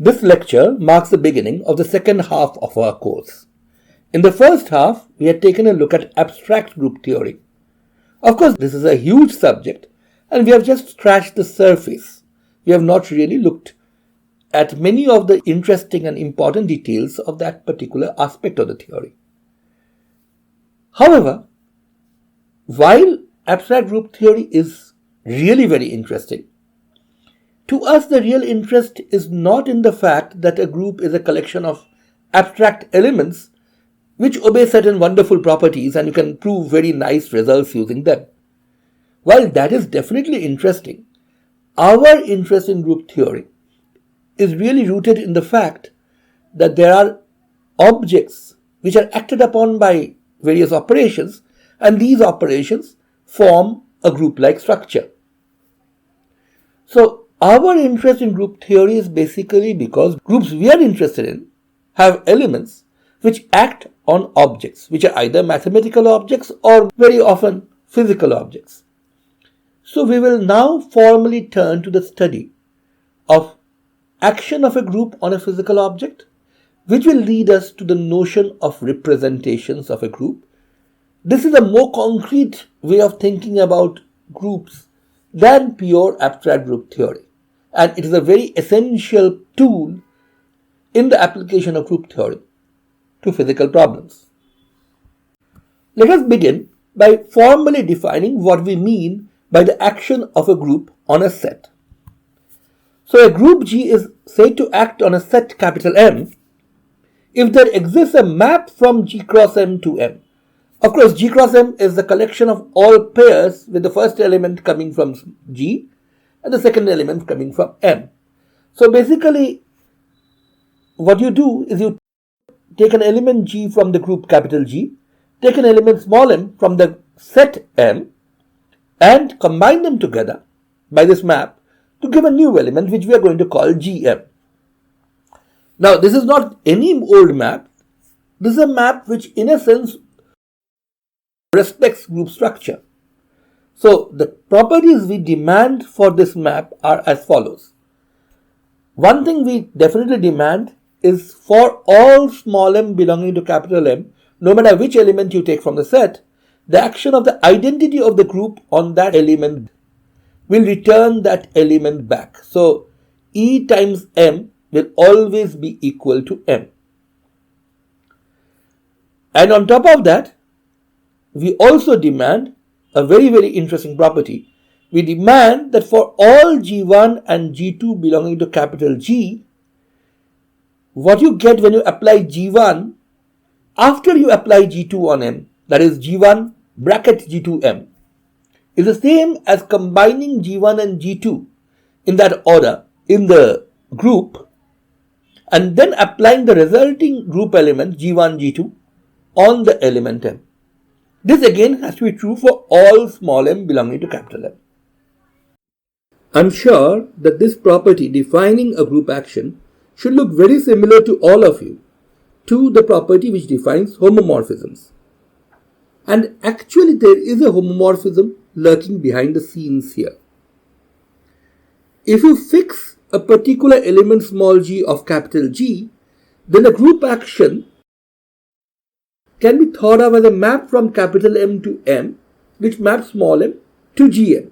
This lecture marks the beginning of the second half of our course. In the first half, we had taken a look at abstract group theory. Of course, this is a huge subject and we have just scratched the surface. We have not really looked at many of the interesting and important details of that particular aspect of the theory. However, while abstract group theory is really very interesting, to us the real interest is not in the fact that a group is a collection of abstract elements which obey certain wonderful properties and you can prove very nice results using them. While that is definitely interesting, our interest in group theory is really rooted in the fact that there are objects which are acted upon by various operations, and these operations form a group-like structure. So our interest in group theory is basically because groups we are interested in have elements which act on objects, which are either mathematical objects or very often physical objects. So we will now formally turn to the study of action of a group on a physical object, which will lead us to the notion of representations of a group. This is a more concrete way of thinking about groups than pure abstract group theory, and it is a very essential tool in the application of group theory to physical problems. Let us begin by formally defining what we mean by the action of a group on a set. So a group G is said to act on a set capital M if there exists a map from G cross M to M. Of course, G cross M is the collection of all pairs with the first element coming from G and the second element coming from M. So basically, what you do is you take an element G from the group capital G, take an element small m from the set M, and combine them together by this map to give a new element which we are going to call Gm. Now, this is not any old map. This is a map which in a sense respects group structure. So, the properties we demand for this map are as follows. One thing we definitely demand is for all small m belonging to capital M, no matter which element you take from the set, the action of the identity of the group on that element will return that element back. So, E times M will always be equal to M. And on top of that, we also demand a very, very interesting property. We demand that for all G1 and G2 belonging to capital G, what you get when you apply G1 after you apply G2 on M, that is G1 bracket G2M, is the same as combining G1 and G2 in that order in the group and then applying the resulting group element G1, G2 on the element M. This again has to be true for all small m belonging to capital M. I'm sure that this property defining a group action should look very similar to all of you to the property which defines homomorphisms. And actually there is a homomorphism lurking behind the scenes here. If you fix a particular element small g of capital G, then a group action can be thought of as a map from capital M to M, which maps small m to Gm.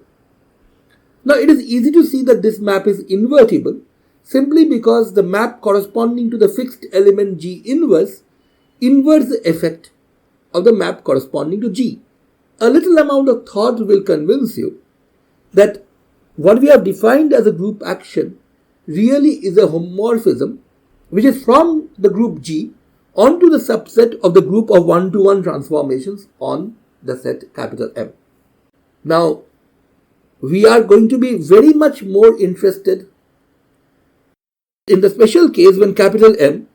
Now it is easy to see that this map is invertible simply because the map corresponding to the fixed element G inverse inverts the effect of the map corresponding to G. A little amount of thought will convince you that what we have defined as a group action really is a homomorphism which is from the group G onto the subset of the group of one-to-one transformations on the set capital M. Now, we are going to be very much more interested in the special case when capital M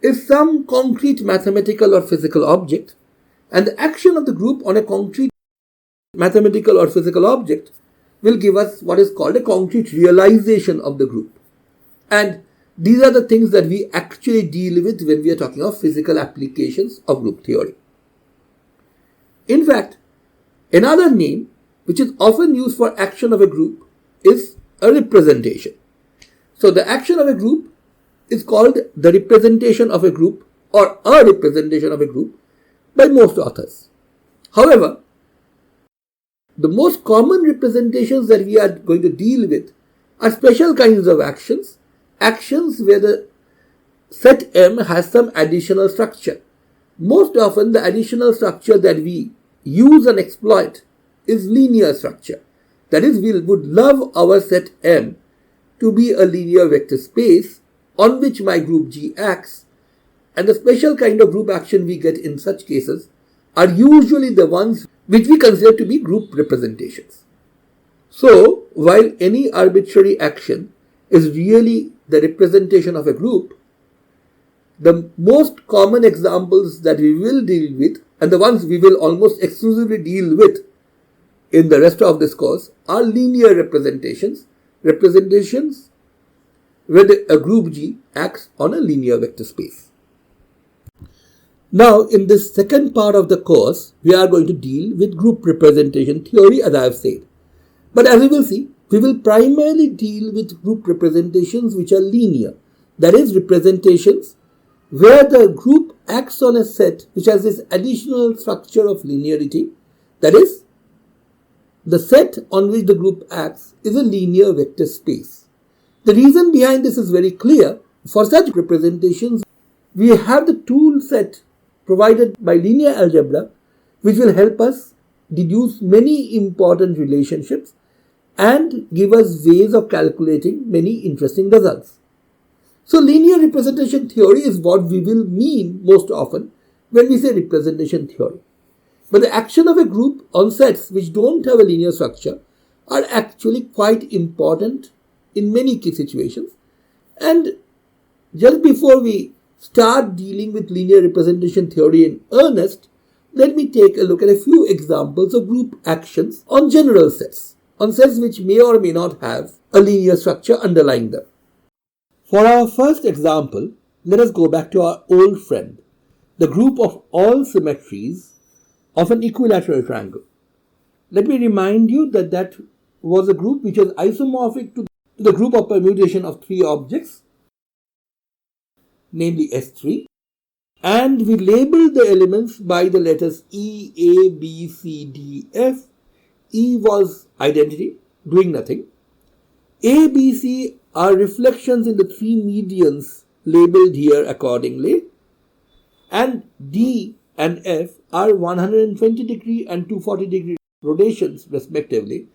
is some concrete mathematical or physical object, and the action of the group on a concrete mathematical or physical object will give us what is called a concrete realization of the group. And these are the things that we actually deal with when we are talking of physical applications of group theory. In fact, another name which is often used for action of a group is a representation. So the action of a group is called the representation of a group or a representation of a group by most authors. However, the most common representations that we are going to deal with are special kinds of actions, actions where the set M has some additional structure. Most often the additional structure that we use and exploit is linear structure. That is, we would love our set M to be a linear vector space on which my group G acts, and the special kind of group action we get in such cases are usually the ones which we consider to be group representations. So, while any arbitrary action is really the representation of a group, the most common examples that we will deal with, and the ones we will almost exclusively deal with in the rest of this course, are linear representations where a group G acts on a linear vector space. Now, in this second part of the course, we are going to deal with group representation theory, as I have said. But as we will see, we will primarily deal with group representations which are linear. That is, representations where the group acts on a set which has this additional structure of linearity. That is, the set on which the group acts is a linear vector space. The reason behind this is very clear. For such representations, we have the tool set provided by linear algebra, which will help us deduce many important relationships and give us ways of calculating many interesting results. So linear representation theory is what we will mean most often when we say representation theory. But the action of a group on sets which don't have a linear structure are actually quite important in many key situations. And just before we start dealing with linear representation theory in earnest, let me take a look at a few examples of group actions on general sets, on sets which may or may not have a linear structure underlying them. For our first example, let us go back to our old friend, the group of all symmetries of an equilateral triangle. Let me remind you that that was a group which was isomorphic to the group of permutation of three objects, namely S3, and we labeled the elements by the letters E, A, B, C, D, F. E was identity, doing nothing. A, B, C are reflections in the three medians labeled here accordingly, and D and F are 120 degree and 240 degree rotations respectively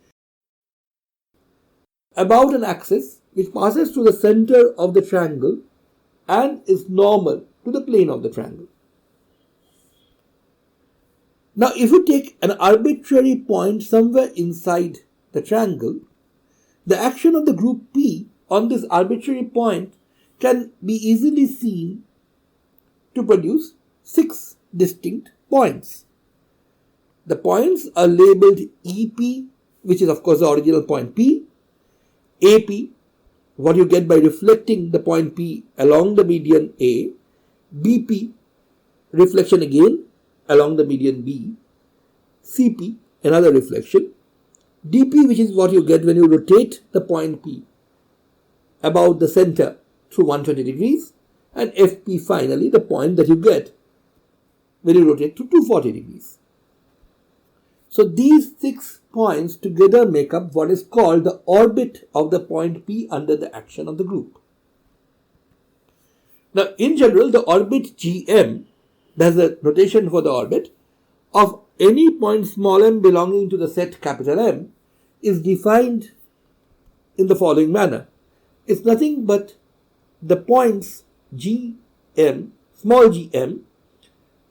about an axis which passes through the center of the triangle and is normal to the plane of the triangle. Now, if you take an arbitrary point somewhere inside the triangle, the action of the group P on this arbitrary point can be easily seen to produce 6 distinct points. The points are labeled EP, which is of course the original point P, AP, what you get by reflecting the point P along the median A, BP, reflection again along the median B, CP, another reflection, DP, which is what you get when you rotate the point P about the center through 120 degrees, and FP, finally, the point that you get when you rotate to 240 degrees. So these 6 points together make up what is called the orbit of the point P under the action of the group. Now, in general, the orbit GM, that's the notation for the orbit, of any point small m belonging to the set capital M is defined in the following manner. It's nothing but the points GM, small gm,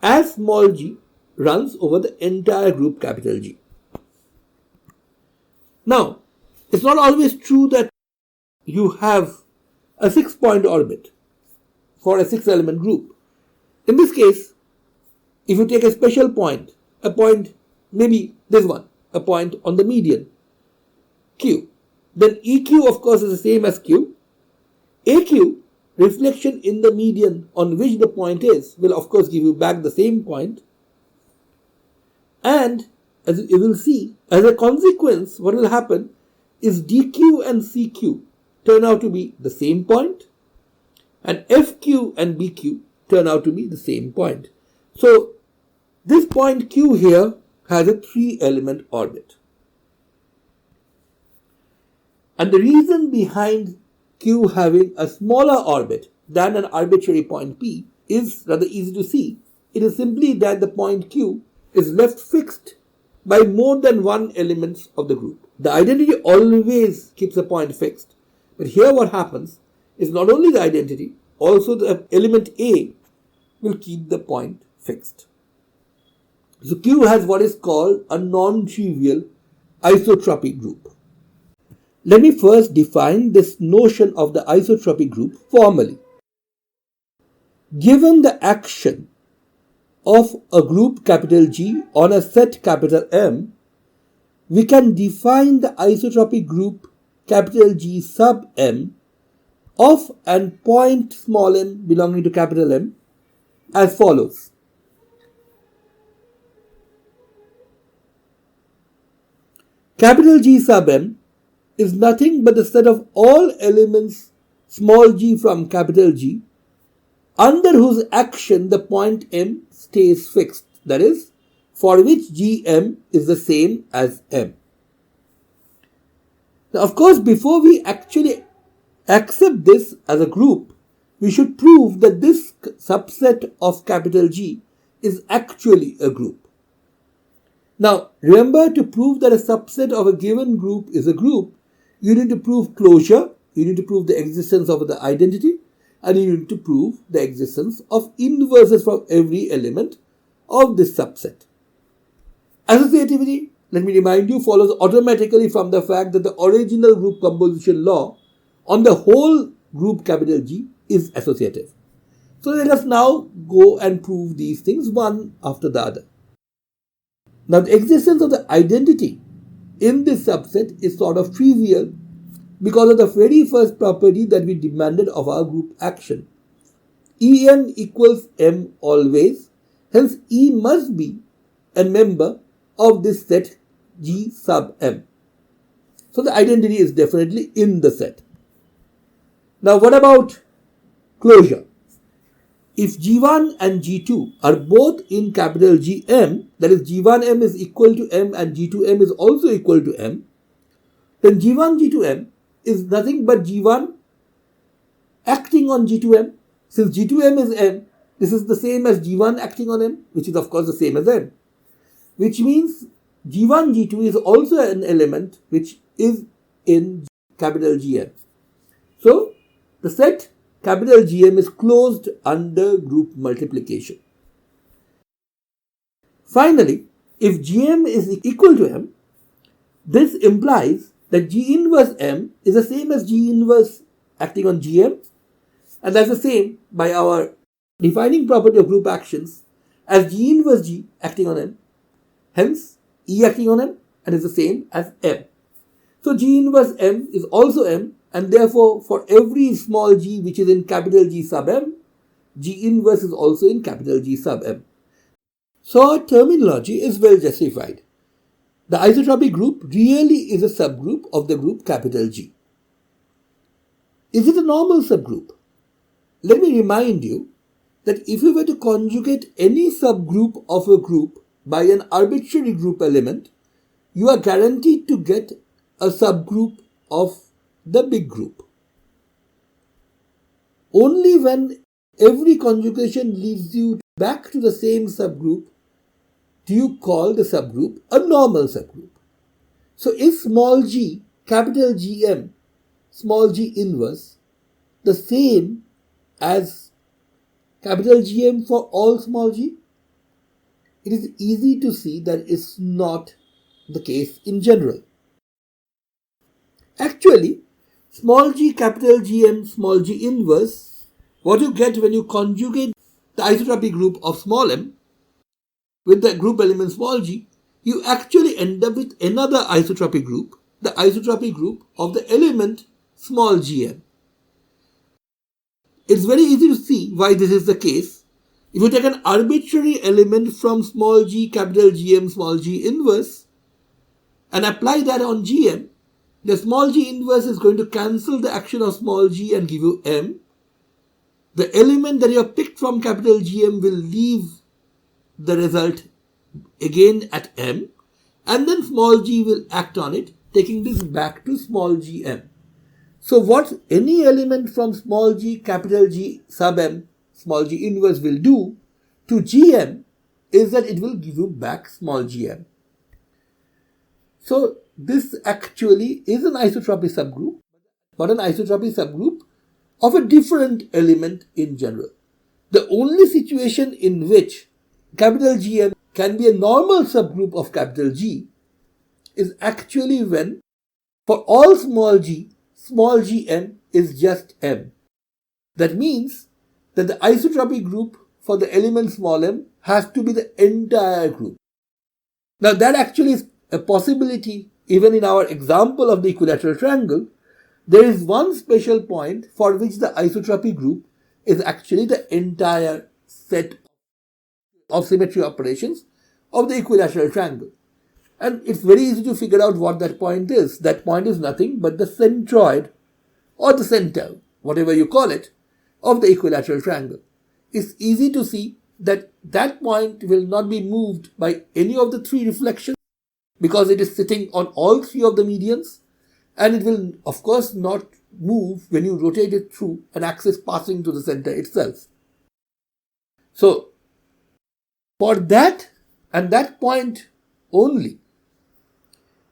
as small g runs over the entire group capital G. Now, it's not always true that you have a 6-point orbit for a 6-element group. In this case, if you take a special point, a point, maybe this one, a point on the median, Q, then EQ of course is the same as Q. AQ, reflection in the median on which the point is, will of course give you back the same point. And as you will see, as a consequence, what will happen is DQ and CQ turn out to be the same point, And FQ and BQ turn out to be the same point. So this point Q here has a 3-element orbit. And the reason behind Q having a smaller orbit than an arbitrary point P is rather easy to see. It is simply that the point Q is left fixed by more than one element of the group. The identity always keeps a point fixed. But here what happens is not only the identity, also the element A will keep the point fixed. So Q has what is called a non-trivial isotropy group. Let me first define this notion of the isotropy group formally. Given the action of a group capital G on a set capital M, we can define the isotropy group capital G sub M of an point small m belonging to capital M as follows. Capital G sub M is nothing but the set of all elements small g from capital G under whose action the point M stays fixed, that is, for which Gm is the same as M. Now, of course, before we actually accept this as a group, we should prove that this subset of capital G is actually a group. Now, remember, to prove that a subset of a given group is a group, you need to prove closure, you need to prove the existence of the identity, and you need to prove the existence of inverses from every element of this subset. Associativity, let me remind you, follows automatically from the fact that the original group composition law on the whole group capital G is associative. So let us now go and prove these things one after the other. Now, the existence of the identity in this subset is sort of trivial because of the very first property that we demanded of our group action. En equals M always, hence E must be a member of this set G sub M. So the identity is definitely in the set. Now what about closure? If G1 and G2 are both in capital Gm, that is G1M is equal to M and G2M is also equal to M, then G1 G2M is nothing but G1 acting on G2M. Since G2M is M, this is the same as G1 acting on M, which is of course the same as M. Which means G1 G2 is also an element which is in capital Gm. So the set capital Gm is closed under group multiplication. Finally, if Gm is equal to M, this implies that G inverse M is the same as G inverse acting on Gm, and that's the same by our defining property of group actions as G inverse G acting on M. Hence, E acting on M and is the same as M. So G inverse M is also M, and therefore for every small g which is in capital G sub M, G inverse is also in capital G sub M. So our terminology is well justified. The isotropy group really is a subgroup of the group capital G. Is it a normal subgroup? Let me remind you that if you were to conjugate any subgroup of a group by an arbitrary group element, you are guaranteed to get a subgroup of the big group. Only when every conjugation leads you back to the same subgroup do you call the subgroup a normal subgroup. So is small g, capital Gm, small g inverse the same as capital Gm for all small g? It is easy to see that it's not the case in general. Actually, small g, capital Gm, small g inverse, what you get when you conjugate the isotropy group of small m with the group element small g, you actually end up with another isotropy group, the isotropy group of the element small gm. It's very easy to see why this is the case. If you take an arbitrary element from small g, capital Gm, small g inverse and apply that on Gm, the small g inverse is going to cancel the action of small g and give you M. the element that you have picked from capital GM will leave the result again at M, and then small g will act on it, taking this back to small gm. So what any element from small g, capital G sub m, small g inverse will do to gm is that it will give you back small gm. So this actually is an isotropy subgroup, but an isotropy subgroup of a different element in general. The only situation in which capital GM can be a normal subgroup of capital G is actually when for all small gm is just m. That means that the isotropy group for the element small m has to be the entire group. Now that actually is a possibility even in our example of the equilateral triangle. There is one special point for which the isotropy group is actually the entire set of symmetry operations of the equilateral triangle. And it's very easy to figure out what that point is. That point is nothing but the centroid or the center, whatever you call it, of the equilateral triangle. It's easy to see that that point will not be moved by any of the three reflections because it is sitting on all three of the medians, and it will of course not move when you rotate it through an axis passing to the center itself. So for that and that point only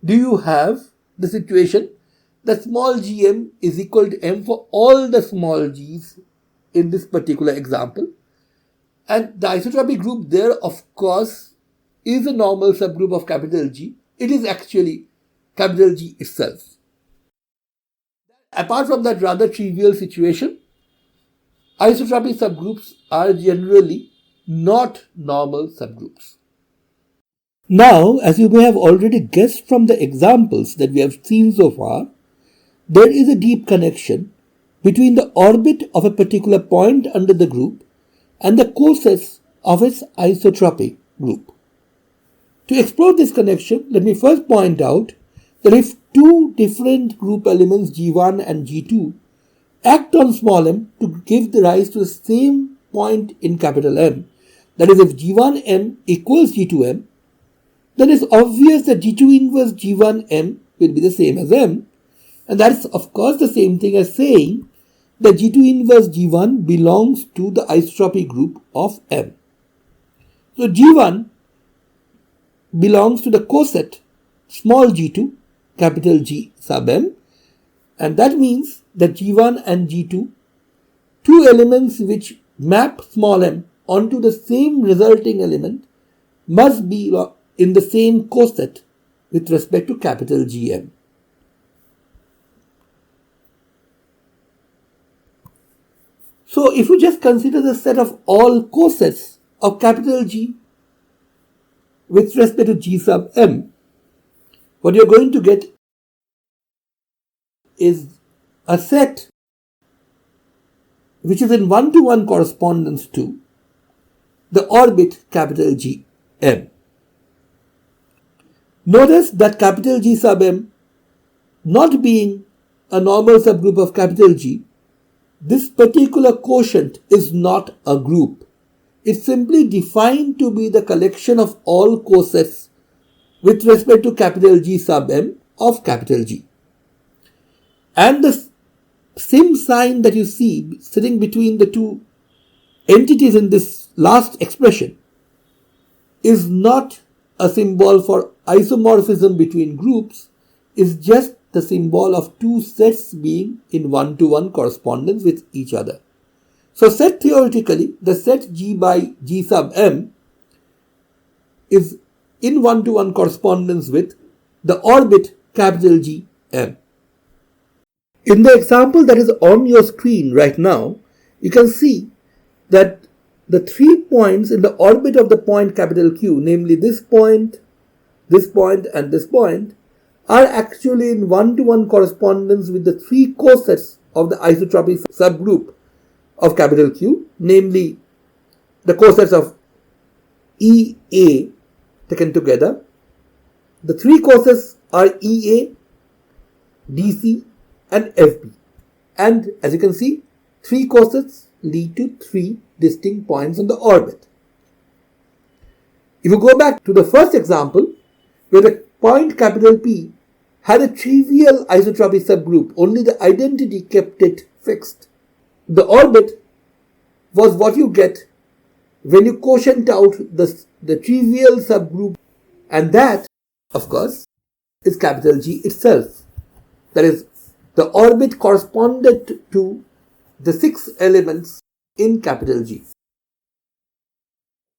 do you have the situation that small gm is equal to m for all the small g's in this particular example, and the isotropy group there of course is a normal subgroup of capital G. It is actually capital G itself. Apart from that rather trivial situation, isotropy subgroups are generally not normal subgroups. Now, as you may have already guessed from the examples that we have seen so far, there is a deep connection between the orbit of a particular point under the group and the cosets of its isotropic group. To explore this connection, let me first point out that if two different group elements G1 and G2 act on small m to give the rise to the same point in capital M, that is, if G1m equals G2m, then it's obvious that G2 inverse G1m will be the same as m, and that is of course the same thing as saying that G2 inverse G1 belongs to the isotropy group of M. So G1 belongs to the coset small g2 capital G sub m, and that means that G1 and G2, two elements which map small m onto the same resulting element, must be in the same coset with respect to capital Gm. So if you just consider the set of all cosets of capital G with respect to G sub m, what you're going to get is a set which is in one-to-one correspondence to the orbit capital G m. Notice that capital G sub m not being a normal subgroup of capital G, this particular quotient is not a group. It's simply defined to be the collection of all cosets with respect to capital G sub m of capital G. And the sim sign that you see sitting between the two entities in this last expression is not a symbol for isomorphism between groups, is just the symbol of two sets being in one-to-one correspondence with each other. So set theoretically, the set G by G sub m is in one-to-one correspondence with the orbit capital G m. In the example that is on your screen right now, you can see that the 3 points in the orbit of the point capital Q, namely this point, and this point, are actually in one-to-one correspondence with the 3 cosets of the isotropy subgroup of capital Q, namely the cosets of EA taken together. The 3 cosets are EA, DC, and FB. And as you can see, 3 cosets lead to 3 distinct points on the orbit. If you go back to the first example, where the point capital P had a trivial isotropy subgroup, only the identity kept it fixed. The orbit was what you get when you quotient out the trivial subgroup, and that, of course, is capital G itself. That is, the orbit corresponded to the 6 elements in capital G.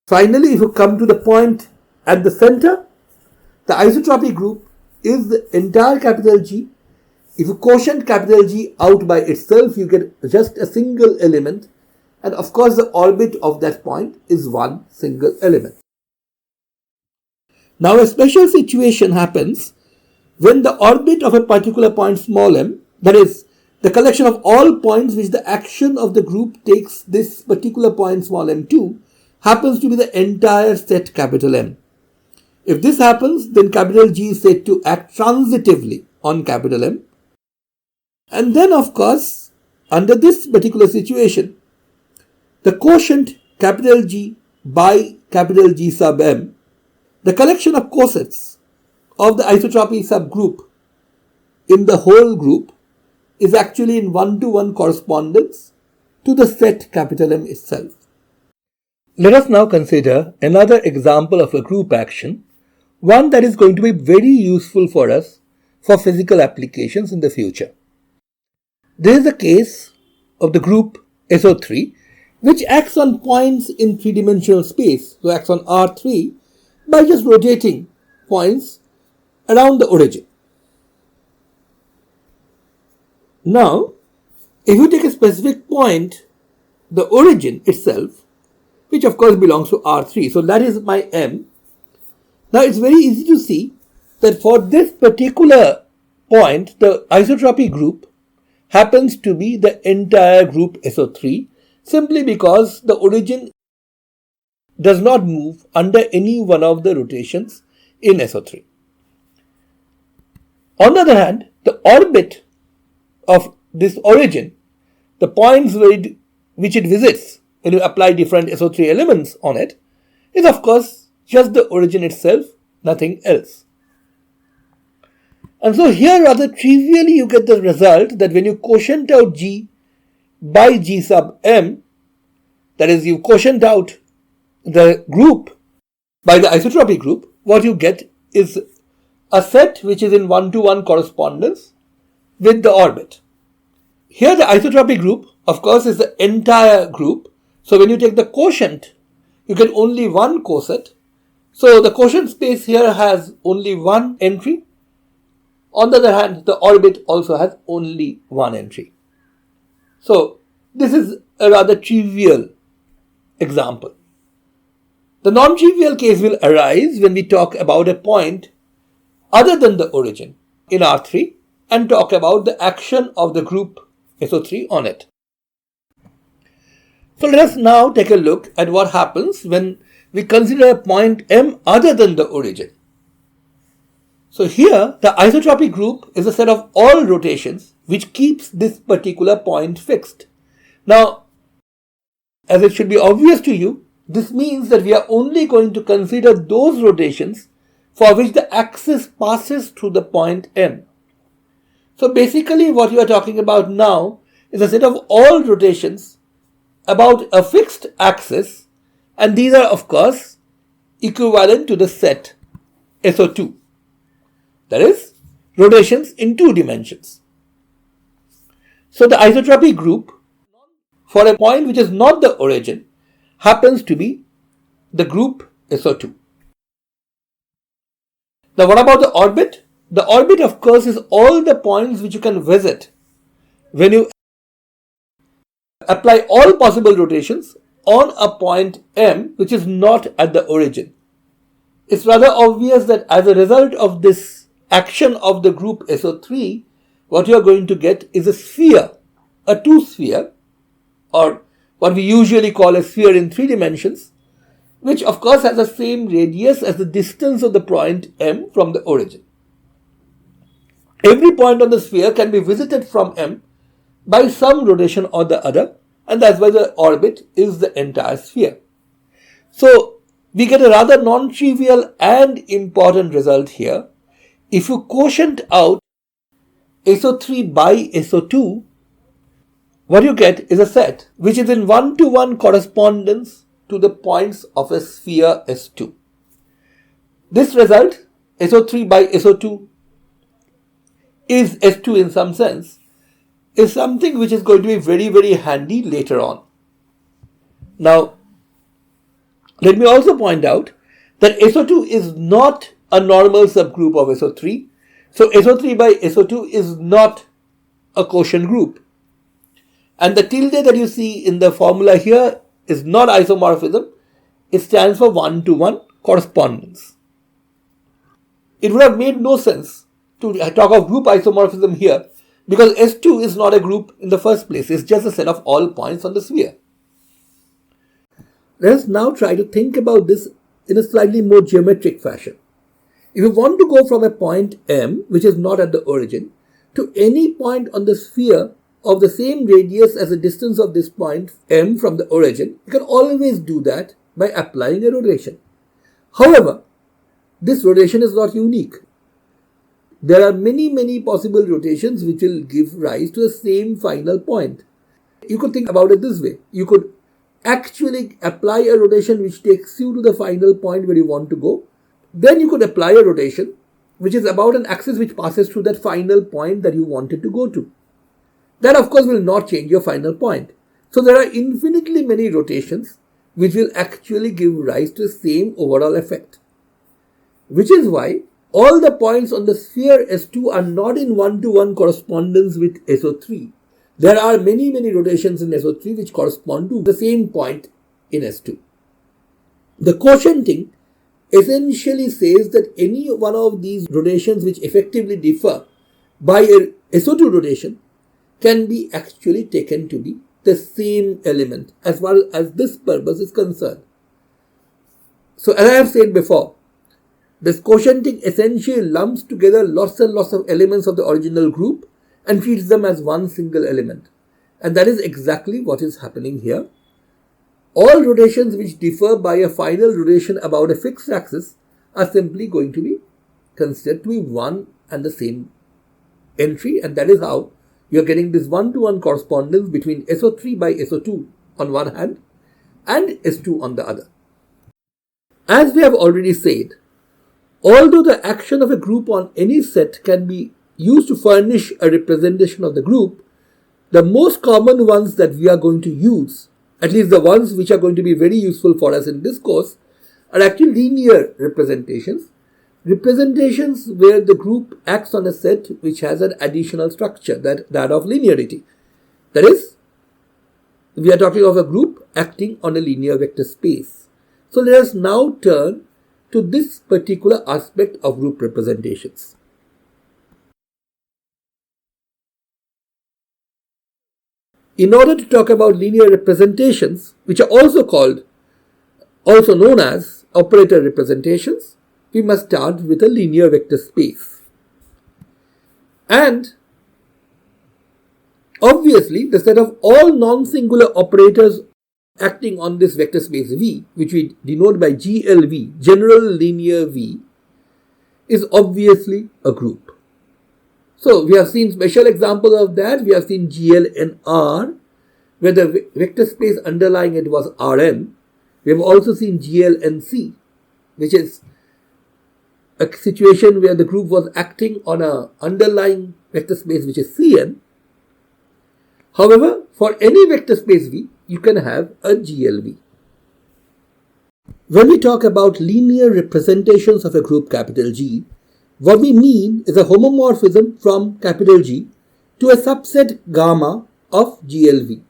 Finally, if you come to the point at the center, the isotropy group is the entire capital G. If you quotient capital G out by itself, you get just a single element, and of course the orbit of that point is one single element. Now a special situation happens when the orbit of a particular point small m, that is, the collection of all points which the action of the group takes this particular point small m to, happens to be the entire set capital M. If this happens, then capital G is said to act transitively on capital M. And then, of course, under this particular situation, the quotient capital G by capital G sub M, the collection of cosets of the isotropy subgroup in the whole group, is actually in one-to-one correspondence to the set capital M itself. Let us now consider another example of a group action, one that is going to be very useful for us for physical applications in the future. This is the case of the group SO3, which acts on points in three-dimensional space, so acts on R3 by just rotating points around the origin. Now, if you take a specific point, the origin itself, which of course belongs to R3, so that is my M. Now it's very easy to see that for this particular point, the isotropy group happens to be the entire group SO3, simply because the origin does not move under any one of the rotations in SO3. On the other hand, the orbit of this origin, the points which it visits when you apply different SO3 elements on it, is of course just the origin itself, nothing else. And so here rather trivially you get the result that when you quotient out G by G sub M, that is, you quotient out the group by the isotropy group, what you get is a set which is in one-to-one correspondence with the orbit. Here the isotropy group, of course, is the entire group. So when you take the quotient, you get only one coset. So the quotient space here has only one entry. On the other hand, the orbit also has only one entry. So this is a rather trivial example. The non-trivial case will arise when we talk about a point other than the origin in R3 and talk about the action of the group SO3 on it. So let us now take a look at what happens when we consider a point M other than the origin. So here the isotropy group is a set of all rotations which keeps this particular point fixed. Now, as it should be obvious to you, this means that we are only going to consider those rotations for which the axis passes through the point M. So basically what you are talking about now is a set of all rotations about a fixed axis, and these are of course equivalent to the set SO2. That is, rotations in 2 dimensions. So the isotropy group for a point which is not the origin happens to be the group SO2. Now what about the orbit? The orbit of course is all the points which you can visit when you apply all possible rotations on a point M which is not at the origin. It's rather obvious that as a result of this action of the group SO3, what you are going to get is a sphere, a 2-sphere, or what we usually call a sphere in 3 dimensions, which of course has the same radius as the distance of the point M from the origin. Every point on the sphere can be visited from M by some rotation or the other, and that's why the orbit is the entire sphere. So we get a rather non-trivial and important result here. If you quotient out SO3 by SO2, what you get is a set which is in one-to-one correspondence to the points of a sphere S2. This result, SO3 by SO2, is S2 in some sense, is something which is going to be very, very handy later on. Now, let me also point out that SO2 is not a normal subgroup of SO3. So SO3 by SO2 is not a quotient group. And the tilde that you see in the formula here is not isomorphism. It stands for one-to-one correspondence. It would have made no sense to talk of group isomorphism here because S2 is not a group in the first place. It's just a set of all points on the sphere. Let us now try to think about this in a slightly more geometric fashion. If you want to go from a point M, which is not at the origin, to any point on the sphere of the same radius as the distance of this point M from the origin, you can always do that by applying a rotation. However, this rotation is not unique. There are many possible rotations which will give rise to the same final point. You could think about it this way. You could actually apply a rotation which takes you to the final point where you want to go. Then you could apply a rotation which is about an axis which passes through that final point that you wanted to go to. That of course will not change your final point. So there are infinitely many rotations which will actually give rise to the same overall effect. Which is why all the points on the sphere S2 are not in one-to-one correspondence with SO3. There are many rotations in SO3 which correspond to the same point in S2. The quotienting essentially says that any one of these rotations which effectively differ by a SO2 rotation can be actually taken to be the same element as far as this purpose is concerned. So as I have said before, this quotienting essentially lumps together lots and lots of elements of the original group and treats them as one single element. And that is exactly what is happening here. All rotations which differ by a final rotation about a fixed axis are simply going to be considered to be one and the same entry, and that is how you are getting this one-to-one correspondence between SO3 by SO2 on one hand and S2 on the other. As we have already said, although the action of a group on any set can be used to furnish a representation of the group, the most common ones that we are going to use, at least the ones which are going to be very useful for us in this course, are actually linear representations. Representations where the group acts on a set which has an additional structure, that of linearity. That is, we are talking of a group acting on a linear vector space. So let us now turn to this particular aspect of group representations. In order to talk about linear representations, which are also known as operator representations, we must start with a linear vector space. And obviously, the set of all non-singular operators acting on this vector space V, which we denote by GLV, general linear V, is obviously a group. So we have seen special examples of that. We have seen GL and R, where the vector space underlying it was Rn. We have also seen GL and C, which is a situation where the group was acting on an underlying vector space which is Cn. However, for any vector space V, you can have a GLV. When we talk about linear representations of a group capital G, what we mean is a homomorphism from capital G to a subset gamma of GLV.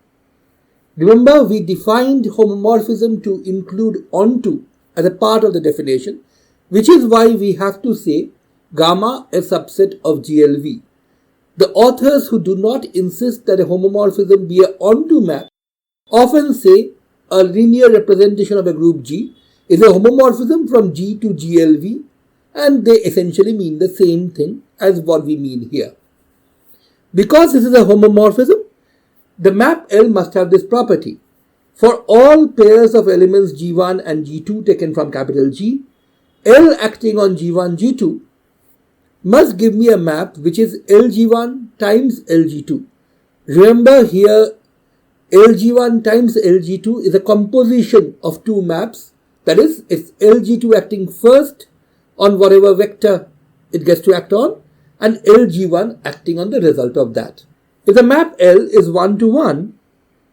Remember, we defined homomorphism to include onto as a part of the definition, which is why we have to say gamma a subset of GLV. The authors who do not insist that a homomorphism be a onto map often say a linear representation of a group G is a homomorphism from G to GLV, and they essentially mean the same thing as what we mean here. Because this is a homomorphism, the map L must have this property. For all pairs of elements G1 and G2 taken from capital G, L acting on G1, G2 must give me a map which is LG1 times LG2. Remember here, LG1 times LG2 is a composition of two maps. That is, it's LG2 acting first on whatever vector it gets to act on, and LG1 acting on the result of that. If the map L is 1 to 1,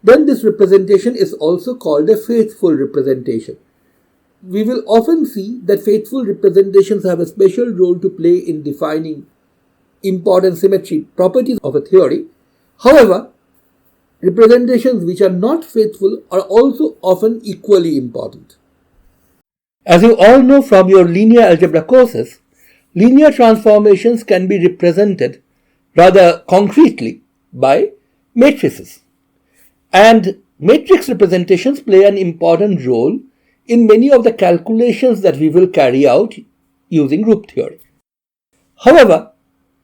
then this representation is also called a faithful representation. We will often see that faithful representations have a special role to play in defining important symmetry properties of a theory. However, representations which are not faithful are also often equally important. As you all know from your linear algebra courses, linear transformations can be represented rather concretely by matrices. And matrix representations play an important role in many of the calculations that we will carry out using group theory. However,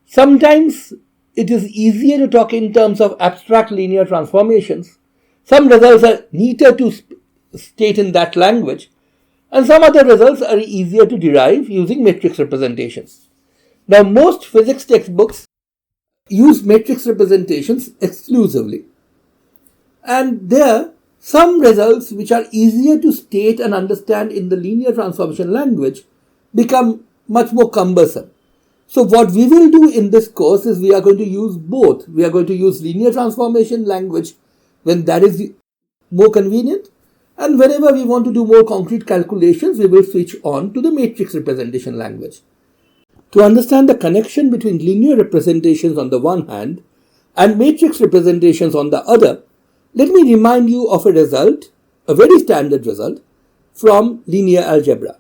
sometimes it is easier to talk in terms of abstract linear transformations. Some results are neater to state in that language, and some other results are easier to derive using matrix representations. Now, most physics textbooks use matrix representations exclusively. And there, some results which are easier to state and understand in the linear transformation language become much more cumbersome. So what we will do in this course is we are going to use both. We are going to use linear transformation language when that is more convenient, and whenever we want to do more concrete calculations, we will switch on to the matrix representation language. To understand the connection between linear representations on the one hand and matrix representations on the other, let me remind you of a result, a very standard result, from linear algebra.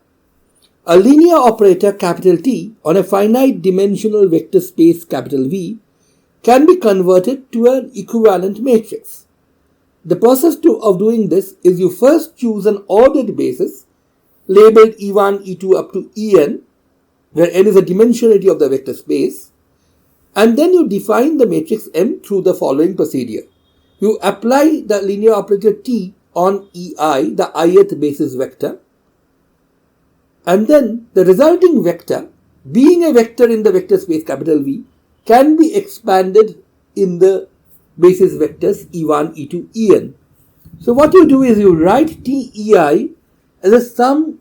A linear operator capital T on a finite dimensional vector space capital V can be converted to an equivalent matrix. The process of doing this is you first choose an ordered basis labeled E1, E2 up to En, where n is a dimensionality of the vector space, and then you define the matrix M through the following procedure. You apply the linear operator T on EI, the ith basis vector, and then the resulting vector, being a vector in the vector space capital V, can be expanded in the basis vectors E1, E2, En. So what you do is you write TEI as a sum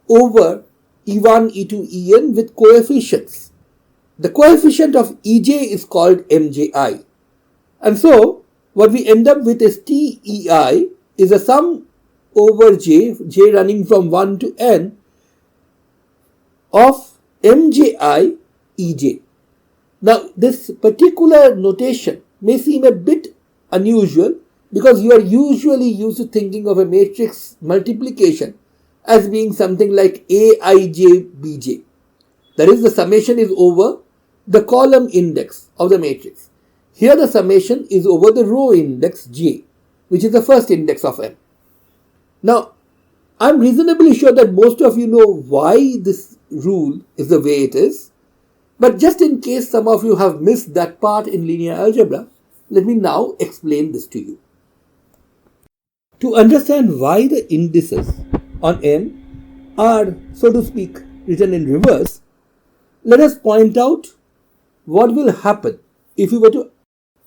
over E1, E2, En with coefficients. The coefficient of Ej is called Mji. And so what we end up with is TEI is a sum over j running from 1 to n, of Mji Ej. Now, this particular notation may seem a bit unusual because you are usually used to thinking of a matrix multiplication as being something like Aij Bj. That is, the summation is over the column index of the matrix. Here the summation is over the row index J, which is the first index of M. Now, I'm reasonably sure that most of you know why this rule is the way it is, but just in case some of you have missed that part in linear algebra, let me now explain this to you. To understand why the indices on M are, so to speak, written in reverse, let us point out what will happen if we were to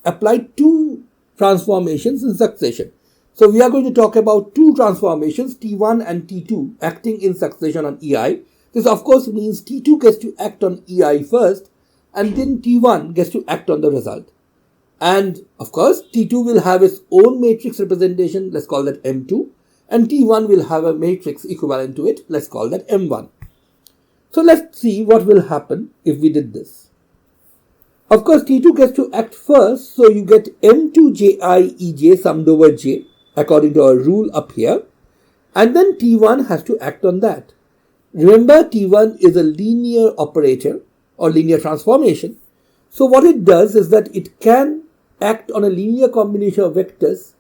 apply two transformations in succession. So we are going to talk about two transformations, T1 and T2, acting in succession on EI. This of course means T2 gets to act on EI first, and then T1 gets to act on the result. And of course, T2 will have its own matrix representation, let's call that M2, and T1 will have a matrix equivalent to it, let's call that M1. So let's see what will happen if we did this. Of course, T2 gets to act first, so you get M2Ji Ej summed over J, according to our rule up here, and then T1 has to act on that. Remember, T1 is a linear operator or linear transformation. So what it does is that it can act on a linear combination of vectors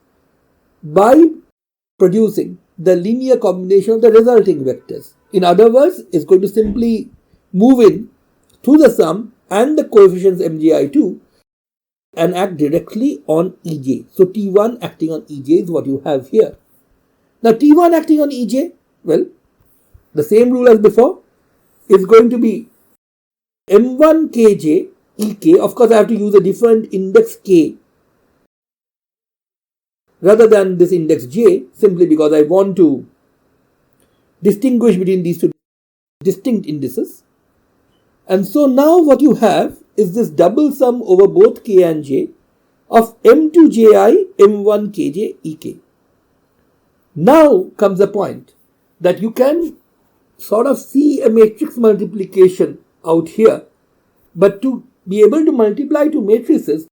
by producing the linear combination of the resulting vectors. In other words, it's going to simply move in through the sum and the coefficients Mji2 and act directly on Ej. So T1 acting on Ej is what you have here. Now T1 acting on Ej, well, the same rule as before, is going to be M1 Kj Ek. Of course, I have to use a different index K rather than this index J, simply because I want to distinguish between these two distinct indices. And so now what you have is this double sum over both K and J of M2Ji M1 Kj Ek. Now comes the point that you can sort of see a matrix multiplication out here, but to be able to multiply two matrices,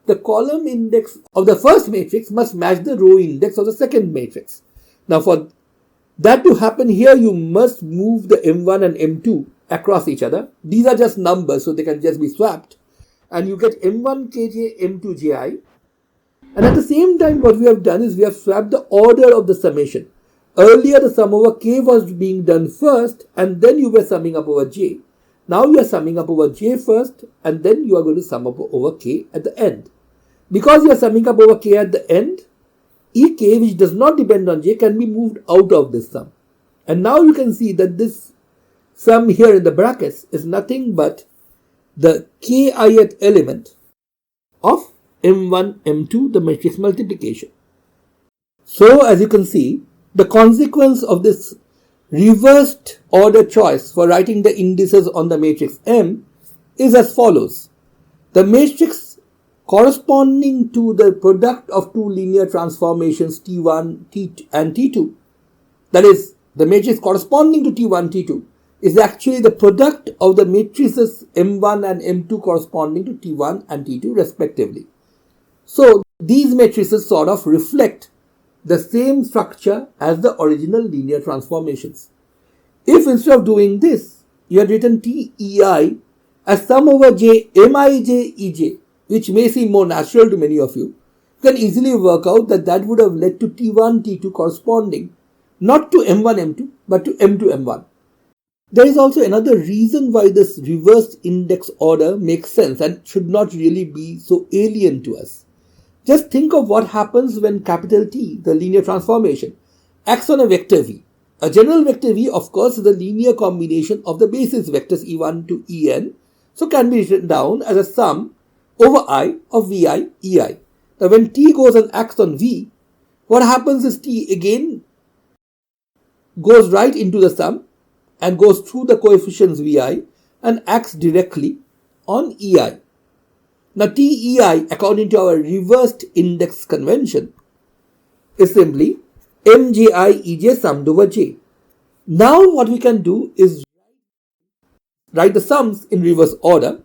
the column index of the first matrix must match the row index of the second matrix. Now for that to happen here, you must move the M1 and M2 across each other. These are just numbers, so they can just be swapped. And you get M1 Kj, M2 Ji. And at the same time, what we have done is we have swapped the order of the summation. Earlier, the sum over K was being done first, and then you were summing up over J. Now you are summing up over J first, and then you are going to sum up over K at the end. Because you are summing up over K at the end, Ek, which does not depend on J, can be moved out of this sum. And now you can see that this sum here in the brackets is nothing but the kith element of M1, M2, the matrix multiplication. So as you can see, the consequence of this reversed order choice for writing the indices on the matrix M is as follows. The matrix corresponding to the product of two linear transformations T1 T2 and T2, that is, the matrix corresponding to T1 T2 is actually the product of the matrices M1 and M2 corresponding to T1 and T2 respectively. So these matrices sort of reflect the same structure as the original linear transformations. If instead of doing this, you had written TEI as sum over J Mij Ej, which may seem more natural to many of you, you can easily work out that that would have led to T1 T2 corresponding not to M1 M2 but to M2 M1. There is also another reason why this reversed index order makes sense and should not really be so alien to us. Just think of what happens when capital T, the linear transformation, acts on a vector V. A general vector V, of course, is the linear combination of the basis vectors E1 to En, so can be written down as a sum over I of Vi Ei. Now when T goes and acts on V, what happens is T again goes right into the sum and goes through the coefficients Vi and acts directly on Ei. Now TEI, according to our reversed index convention, is simply Mji Ej summed over J. Now what we can do is write the sums in reverse order,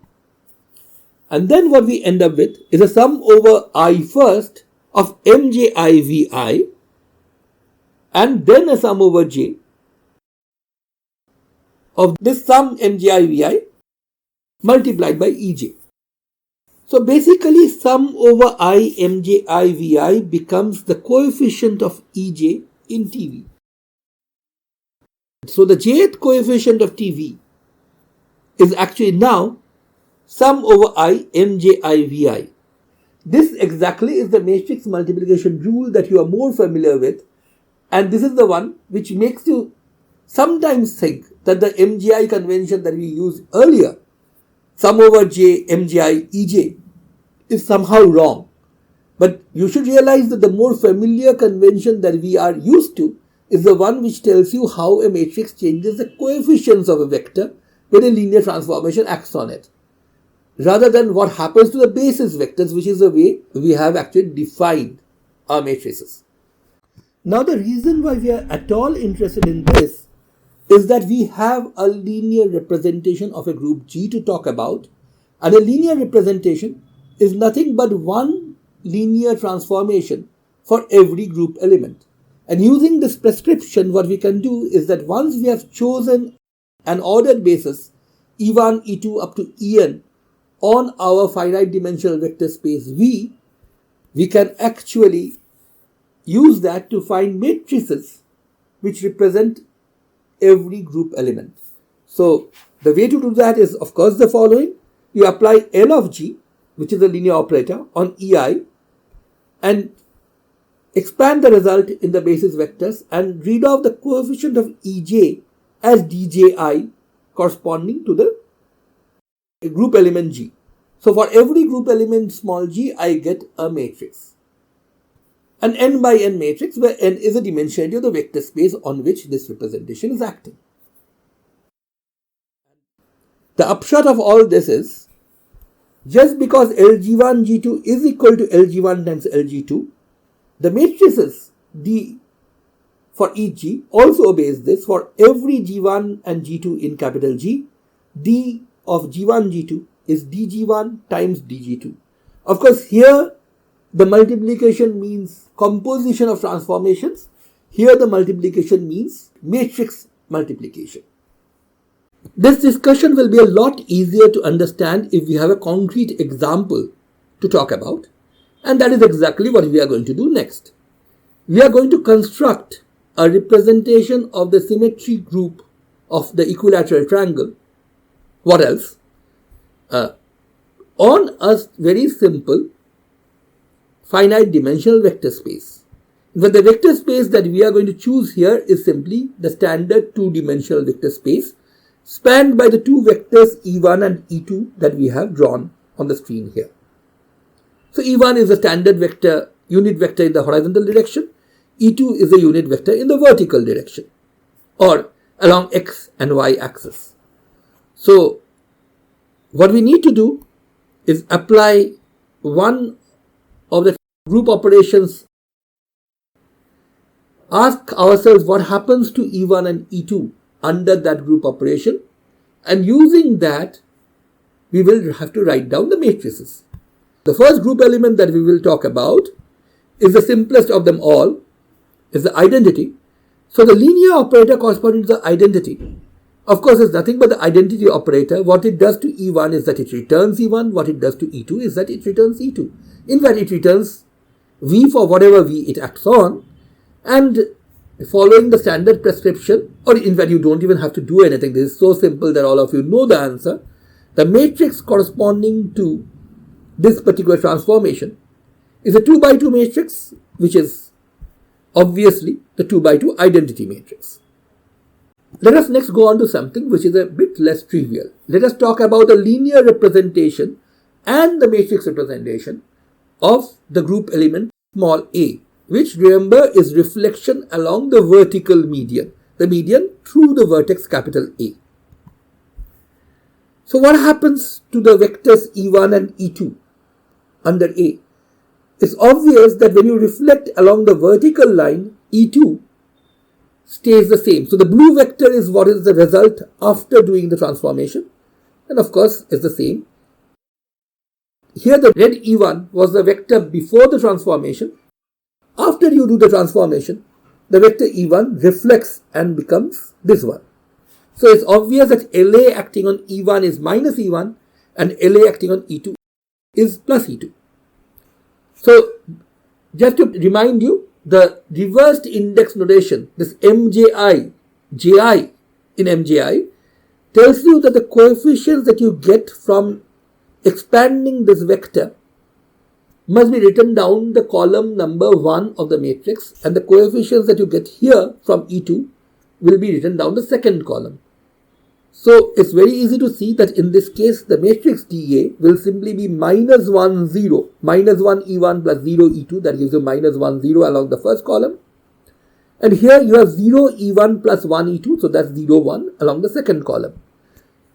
and then what we end up with is a sum over I first of Mji Vi and then a sum over J of this sum Mji Vi multiplied by Ej. So basically sum over I Mji Vi becomes the coefficient of Ej in TV. So the jth coefficient of TV is actually now sum over I Mji Vi. This exactly is the matrix multiplication rule that you are more familiar with, and this is the one which makes you sometimes think that the MGI convention that we used earlier, sum over J Mji Ej, is somehow wrong. But you should realize that the more familiar convention that we are used to is the one which tells you how a matrix changes the coefficients of a vector when a linear transformation acts on it, rather than what happens to the basis vectors, which is the way we have actually defined our matrices. Now the reason why we are at all interested in this is that we have a linear representation of a group G to talk about, and a linear representation is nothing but one linear transformation for every group element. And using this prescription, what we can do is that once we have chosen an ordered basis E1, E2 up to En on our finite dimensional vector space V, we can actually use that to find matrices which represent every group element. So the way to do that is, of course, the following. You apply L of G which is a linear operator, on EI and expand the result in the basis vectors and read off the coefficient of EJ as DJI corresponding to the group element G. So for every group element small g, I get a matrix. An n by n matrix where n is a dimensionality of the vector space on which this representation is acting. The upshot of all this is, just because LG1, G2 is equal to LG1 times LG2, the matrices D for each G also obeys this. For every G1 and G2 in capital G, D of G1, G2 is DG1 times DG2. Of course, here the multiplication means composition of transformations. Here the multiplication means matrix multiplication. This discussion will be a lot easier to understand if we have a concrete example to talk about, and that is exactly what we are going to do next. We are going to construct a representation of the symmetry group of the equilateral triangle. What else? On a very simple finite dimensional vector space. But the vector space that we are going to choose here is simply the standard two-dimensional vector space spanned by the two vectors E1 and E2 that we have drawn on the screen here. So E1 is a standard vector, unit vector in the horizontal direction. E2 is a unit vector in the vertical direction or along x and y axis. So what we need to do is apply one of the group operations. Ask ourselves what happens to E1 and E2 under that group operation, and using that we will have to write down the matrices. The first group element that we will talk about is the simplest of them all, is the identity. So the linear operator corresponding to the identity, of course, is nothing but the identity operator. What it does to E1 is that it returns E1. What it does to E2 is that it returns E2. In fact, it returns V for whatever V it acts on, and following the standard prescription, or in fact you don't even have to do anything, this is so simple that all of you know the answer. The matrix corresponding to this particular transformation is a 2 by 2 matrix, which is obviously the 2 by 2 identity matrix. Let us next go on to something which is a bit less trivial. Let us talk about the linear representation and the matrix representation of the group element small a, which remember is reflection along the vertical median, the median through the vertex capital A. So what happens to the vectors E1 and E2 under A? It's obvious that when you reflect along the vertical line, E2 stays the same. So the blue vector is what is the result after doing the transformation, and of course is the same. Here the red E1 was the vector before the transformation. After you do the transformation, the vector E1 reflects and becomes this one. So it's obvious that LA acting on E1 is minus E1 and LA acting on E2 is plus E2. So just to remind you, the reversed index notation, this MJI, JI in MJI, tells you that the coefficients that you get from expanding this vector must be written down the column number 1 of the matrix, and the coefficients that you get here from E2 will be written down the second column. So it's very easy to see that in this case the matrix DA will simply be minus 1, 0, minus 1 E1 plus 0 E2, that gives you minus 1, 0 along the first column. And here you have 0 E1 plus 1 E2, so that's 0, 1 along the second column.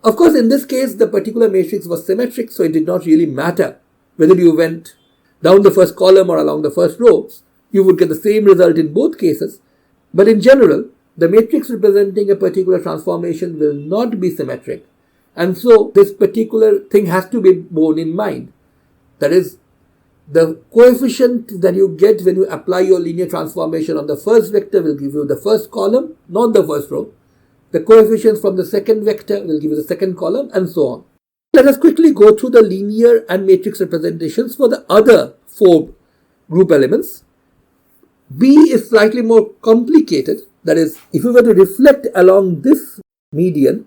Of course, in this case the particular matrix was symmetric, so it did not really matter whether you went down the first column or along the first row. You would get the same result in both cases. But in general, the matrix representing a particular transformation will not be symmetric. And so this particular thing has to be borne in mind. That is, the coefficient that you get when you apply your linear transformation on the first vector will give you the first column, not the first row. The coefficients from the second vector will give you the second column, and so on. Let us quickly go through the linear and matrix representations for the other 4 group elements. B is slightly more complicated. That is, if you were to reflect along this median,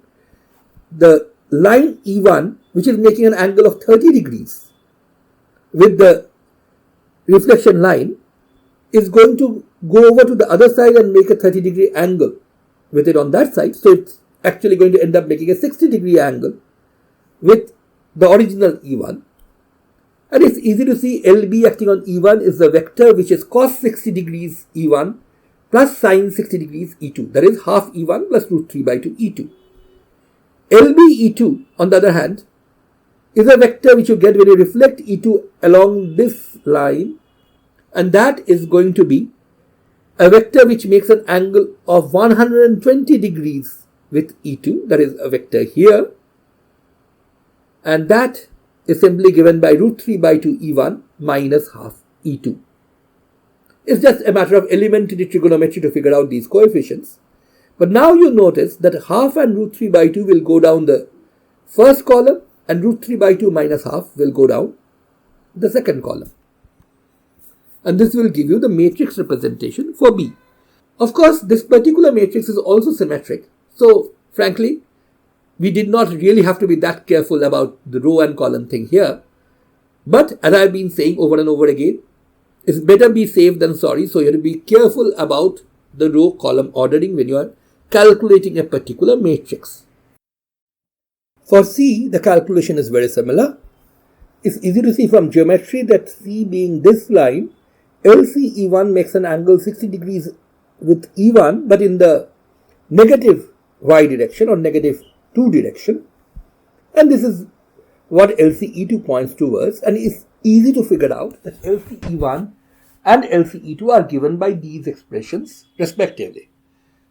the line E1, which is making an angle of 30 degrees, with the reflection line is going to go over to the other side and make a 30-degree angle with it on that side. So it's actually going to end up making a 60-degree angle with the original E1. And it's easy to see LB acting on E1 is the vector which is cos 60 degrees E1 plus sine 60 degrees E2. That is half E1 plus root 3 by 2 E2. LB E2, on the other hand, is a vector which you get when you reflect E2 along this line, and that is going to be a vector which makes an angle of 120 degrees with E2. That is a vector here, and that is simply given by root 3 by 2 E1 minus half E2. It's just a matter of elementary trigonometry to figure out these coefficients. But now you notice that half and root 3 by 2 will go down the first column, and root 3 by 2 minus half will go down the second column. And this will give you the matrix representation for B. Of course, this particular matrix is also symmetric. So, frankly, we did not really have to be that careful about the row and column thing here. But as I've been saying over and over again, it's better be safe than sorry. So you have to be careful about the row column ordering when you are calculating a particular matrix. For C, the calculation is very similar. It's easy to see from geometry that C being this line, LCE1 makes an angle 60 degrees with E1, but in the negative y direction or negative 2 direction. And this is what LCE2 points towards, and it's easy to figure out that LCE1 and LCE2 are given by these expressions respectively.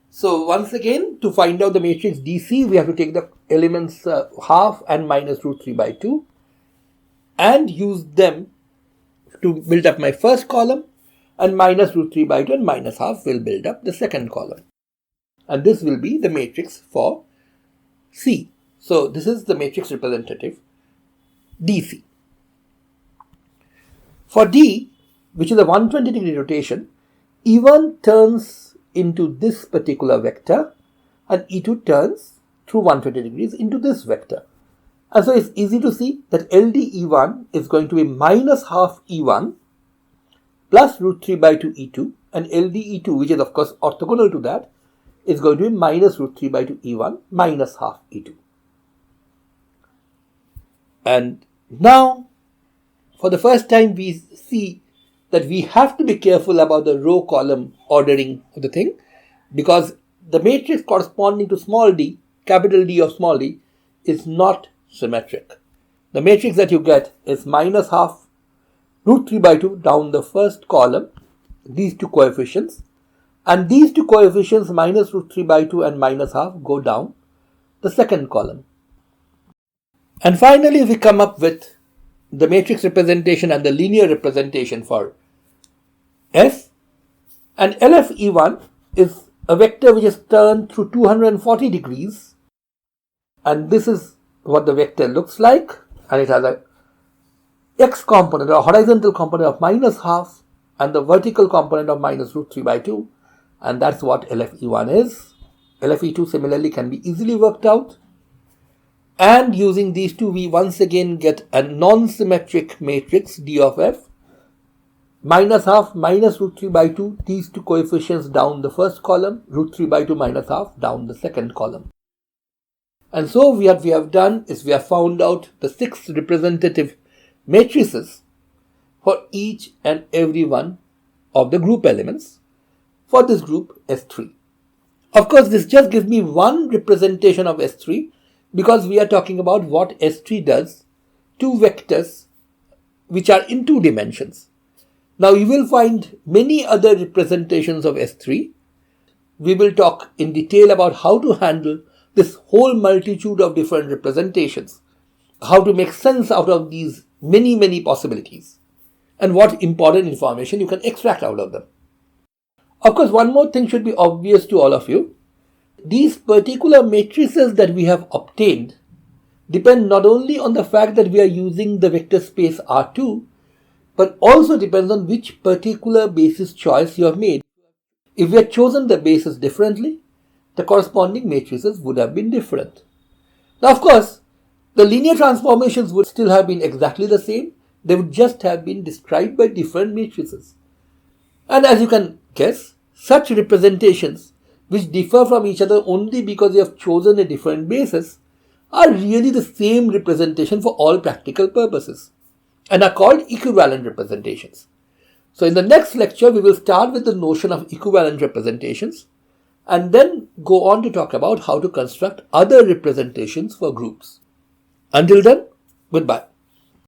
So once again, to find out the matrix DC, we have to take the elements half and minus root 3 by 2 and use them to build up my first column, and minus root 3 by 2 and minus half will build up the second column. And this will be the matrix for C. So this is the matrix representative DC. For D, which is a 120 degree rotation, E1 turns into this particular vector and E2 turns through 120 degrees into this vector. And so it's easy to see that LDE1 is going to be minus half E1 plus root 3 by 2 E2, and LDE2, which is of course orthogonal to that, is going to be minus root 3 by 2 E1 minus half E2. And now, for the first time, we see that we have to be careful about the row column ordering of the thing, because the matrix corresponding to small d, capital D of small d, is not symmetric. The matrix that you get is minus half root 3 by 2 down the first column, these two coefficients, and these two coefficients minus root 3 by 2 and minus half go down the second column. And finally, we come up with the matrix representation and the linear representation for F, and LFE1 is a vector which is turned through 240 degrees, and this is what the vector looks like, and it has a x component or horizontal component of minus half and the vertical component of minus root 3 by 2, and that's what LFE1 is. LFE2 similarly can be easily worked out, and using these two we once again get a non-symmetric matrix D of F, minus half minus root 3 by 2, these two coefficients down the first column, root 3 by 2 minus half down the second column. And so what we have done is we have found out the 6 representative matrices for each and every one of the group elements for this group S3. Of course, this just gives me one representation of S3 because we are talking about what S3 does to vectors which are in 2 dimensions. Now you will find many other representations of S3. We will talk in detail about how to handle this whole multitude of different representations, how to make sense out of these many possibilities, and what important information you can extract out of them. Of course, one more thing should be obvious to all of you. These particular matrices that we have obtained depend not only on the fact that we are using the vector space R2, but also depends on which particular basis choice you have made. If we had chosen the basis differently, the corresponding matrices would have been different. Now, of course, the linear transformations would still have been exactly the same, They would just have been described by different matrices. And as you can guess, such representations, which differ from each other only because they have chosen a different basis, are really the same representation for all practical purposes and are called equivalent representations. So in the next lecture, we will start with the notion of equivalent representations and then go on to talk about how to construct other representations for groups. Until then, goodbye.